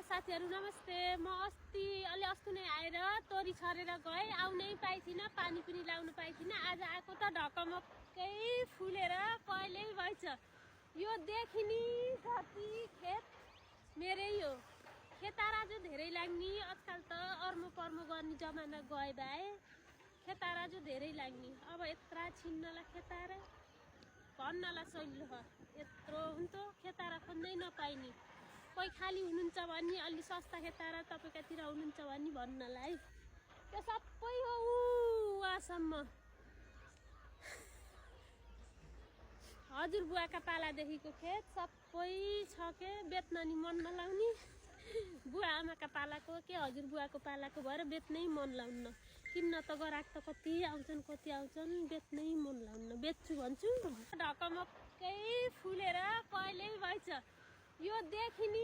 साथीहरु नमस्ते। म अलि अस्ति नै आएर तोरी छरेर गए, आउनै पाइथिन, पानी पनि लाउन पाइथिन। आज आएको त ढकमक्कै फुलेर पहिले भइछ। यो देखिनी जति खेत मेरै हो। खेतारा जो धेरै लाग्ने, आजकल त अर्मो पर्मो गर्ने जमाना गए भए खेतारा जो धेरै लाग्ने। अब यत्रा छिन्नला खेतारा भन्नला सहिलो हो। यत्रो हुन्थ्यो खेतारा खोज्नै नपाइने। कोही खाली हुनुहुन्छ भने अलि सस्ता खेतारा तपाईकातिर हुनुहुन्छ भने भन्नलाई। त्यो सबै हो उहाँसम्म। हजुरबुवाका पालादेखिको खेत सबै छ के बेच्न नि मन नलाउने। बुवा आमाका पालाको के हजुरबुवाको पालाको भएर बेच्नै मन लाउन्न। किन्न त गराक त कति आउँछन् बेच्नै मन लाउन्न। बेच्छु भन्छु ढकमक्कै फुलेर पहिले भइछ। यो देखिनी